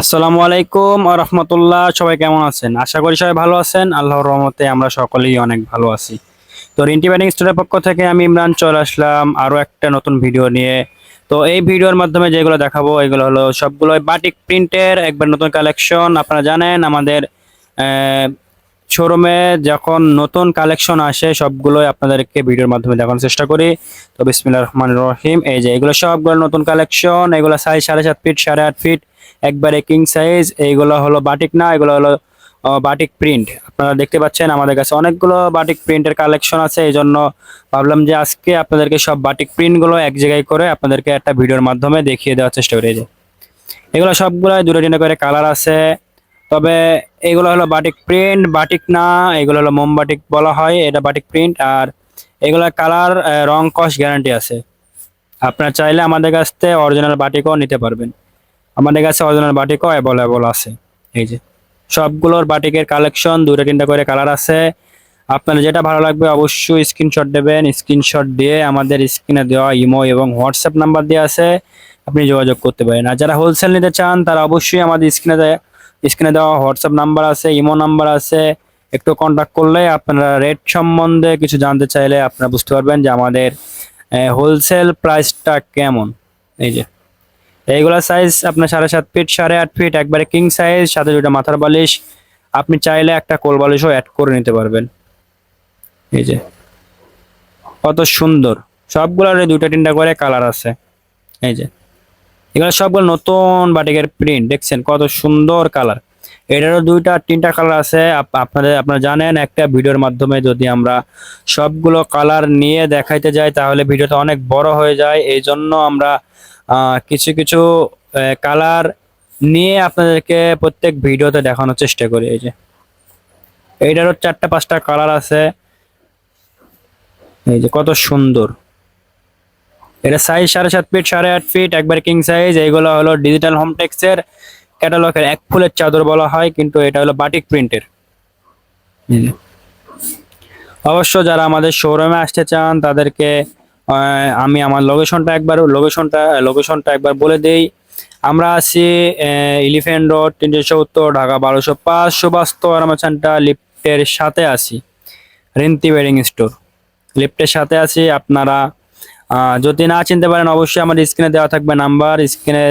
আসসালামু আলাইকুম রহমতুল্লাহ। সবাই কেমন আছেন? আশা করি সবাই ভালো আছেন। আল্লাহর রহমতে আমরা সকলেই অনেক ভালো আছি। তো রিন্টি ব্যাটিং স্টোরের পক্ষ থেকে আমি ইমরান চলে আসলাম আরো একটা নতুন ভিডিও নিয়ে। তো এই ভিডিওর মাধ্যমে যেগুলো দেখাবো এগুলো হলো সবগুলো বাটিক প্রিন্টের একবার নতুন কালেকশন। আপনারা জানেন আমাদের শোরুমে যখন নতুন কালেকশন আসে সবগুলোই আপনাদেরকে ভিডিওর মাধ্যমে দেখানোর চেষ্টা করি। তো বিসমিল্লাহির রহমানির রহিম, এই যে এগুলো সবগুলো নতুন কালেকশন। এগুলো সাইজ 7.5 ফিট 8.5 ফিট একবারে কিং সাইজ। এইগুলো হলো বাটিক না, এগুলো হলো বাটিক প্রিন্ট। আপনারা দেখতে পাচ্ছেন আমাদের কাছে অনেকগুলো বাটিক প্রিন্টের কালেকশন আছে, এই জন্য ভাবলাম যে আজকে আপনাদেরকে সব বাটিক প্রিন্টগুলো এক জায়গায় করে আপনাদেরকে একটা ভিডিওর মাধ্যমে দেখিয়ে দেওয়ার চেষ্টা করি। এই যে এগুলো সবগুলো দুটো তিনটা করে কালার আছে, তবে এগুলো হলো বাটিক প্রিন্ট, বাটিক না, এগুলো হলো মোমবাটিক বলা হয়, এটা বাটিক প্রিন্ট। আর এগুলো কালার রং কস গ্যারান্টি আছে। আপনারা চাইলে আমাদের কাছ থেকে অরিজিনাল বাটিকও নিতে পারবেন। আমাদের কাছে অরিজিনাল বাটিকও অ্যাভেলেবল আছে। এই যে সবগুলোর বাটিকের কালেকশন দুটো তিনটা করে কালার আছে। আপনার যেটা ভালো লাগবে অবশ্যই স্ক্রিনশট দেবেন। স্ক্রিনশট দিয়ে আমাদের স্ক্রিনে দেওয়া ইমো এবং হোয়াটসঅ্যাপ নাম্বার দেওয়া আছে, আপনি যোগাযোগ করতে পারেন। আর যারা হোলসেল নিতে চান তারা অবশ্যই আমাদের স্ক্রিনে দেওয়া হোয়াটসঅ্যাপ নাম্বার আছে, ইমো নাম্বার আছে, একটু কন্ট্যাক্ট করলে আপনারা রেট সম্বন্ধে কিছু জানতে চাইলে আপনারা বুঝতে পারবেন যে আমাদের হোলসেল প্রাইসটা কেমন। এই যে এইগুলা সাইজ আপনার 7.5 ফিট 8.5 ফিট একবারে কিং সাইজ, সাথে দুটো মাথার বালিশ। আপনি চাইলে একটা কোল বালিশও অ্যাড করে নিতে পারবেন। এই যে কত সুন্দর, সবগুলোর দুইটা তিনটা করে কালার আছে। এই যে এগুলো সবগুলো নতুন বাটিকের প্রিন্ট, দেখছেন কত সুন্দর কালার। এটারও দুইটা তিনটা কালার আছে। আপনারা জানেন একটা ভিডিওর মাধ্যমে যদি আমরা সবগুলো কালার নিয়ে দেখাইতে যাই তাহলে ভিডিওটা অনেক বড় হয়ে যায়। এই জন্য আমরা কিছু কিছু কালার নিয়ে আপনাদেরকে প্রত্যেক ভিডিওতে দেখানোর চেষ্টা করি। এই যে এইটারও 4টা 5টা কালার আছে। এই যে কত সুন্দর, এটা সাইজ 7.5 ফিট 8.5 ফিট একবার কিং সাইজ। এইগুলো হলো ডিজিটাল হোম টেক্সের ক্যাটালগের এক ফুলের চাদর বলা হয়, কিন্তু এটা হলো বাটিক প্রিন্টের। অবশ্য যারা আমাদের শোরুমে আসতে চান তাদেরকে আমি আমার লোকেশনটা একবার বলে দেই। আমরা আছি elephant road 370 Dhaka 1205 Subhash centre লিফটের সাথে আছি, রিন্তি ওয়েডিং স্টোর লিফটের সাথে আছি। আপনারা যদি না চিনতে পারেন অবশ্যই আমাদের স্ক্রিনে দেওয়া থাকবে নাম্বার, স্ক্রিনে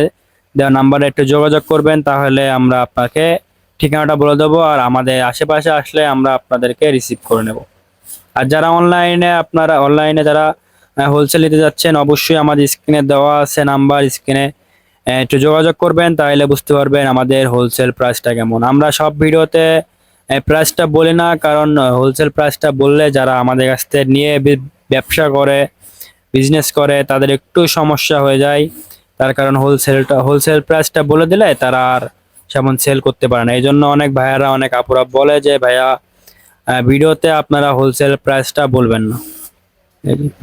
দেওয়া নাম্বারে একটু যোগাযোগ করবেন, তাহলে আমরা আপনাকে ঠিকানাটা বলে দেবো। আর আমাদের আশেপাশে আসলে আমরা আপনাদেরকে রিসিভ করে নেব। আর যারা অনলাইনে যারা হোলসেল নিতে যাচ্ছেন অবশ্যই আমাদের স্ক্রিনে দেওয়া আছে নাম্বার, স্ক্রিনে একটু যোগাযোগ করবেন, তাহলে বুঝতে পারবেন আমাদের হোলসেল প্রাইসটা কেমন। আমরা সব ভিডিওতে প্রাইসটা বলি না, কারণ হোলসেল প্রাইসটা বললে যারা আমাদের কাছ থেকে নিয়ে ব্যবসা করে বিজনেস করে তাদের একটু সমস্যা হয়ে যায়। তার কারণ হোলসেল প্রাইসটা বলে দিলে তারা আর সেমন সেল করতে পারে না। এই জন্য অনেক ভাইয়ারা অনেক আপুরা বলে যে ভাইয়া ভিডিওতে আপনারা হোলসেল প্রাইসটা বলবেন না।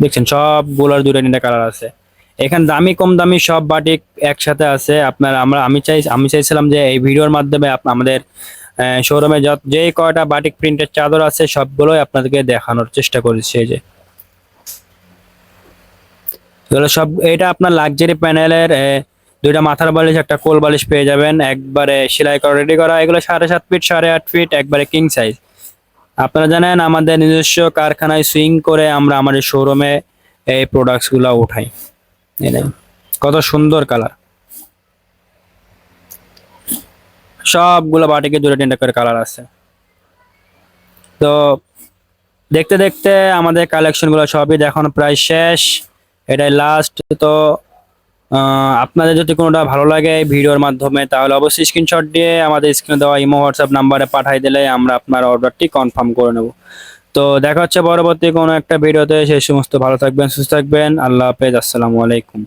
দেখছেন সবগুলোর দুটো তিনটা কালার আছে। এখানে দামি কম দামি সব বাটিক একসাথে আছে। আমি চাইছিলাম যে এই ভিডিওর মাধ্যমে আমাদের শোরুমে যে কয়টা বাটিক প্রিন্টের চাদর আছে সবগুলোই আপনাদেরকে দেখানোর চেষ্টা করেছি। এই যে এগুলো সব, এটা আপনার লাক্সারি প্যানেলের দুইটা মাথার বালিশ একটা কোল বালিশ পেয়ে যাবেন, একবারে সেলাই করা রেডি করা। এগুলো 7.5 ফিট 8.5 ফিট একবারে কিং সাইজ। আপনারা জানেন আমাদের নিজস্ব কারখানায় সুইং করে আমরা আমাদের শোরুমে এই প্রোডাক্টস গুলা উঠাই। কত সুন্দর কালার, সবগুলো বাটিকে দুটো তিনটা করে কালার আছে। তো দেখতে দেখতে আমাদের কালেকশন গুলো সবই দেখানো প্রায় শেষ, এটাই লাস্ট। তো আপনাদের যদি কোনোটা ভালো লাগে এই ভিডিওর মাধ্যমে তাহলে অবশ্যই স্ক্রিনশট দিয়ে আমাদের স্ক্রিনে দেওয়া ইমো হোয়াটসঅ্যাপ নাম্বারে পাঠিয়ে দিলে আমরা আপনার অর্ডারটি কনফার্ম করে নেব। তো দেখা হচ্ছে পরবর্তী কোনো একটা ভিডিওতে। সেই সমস্ত ভালো থাকবেন, সুস্থ থাকবেন। আল্লাহ হাফেজ, আসসালামু আলাইকুম।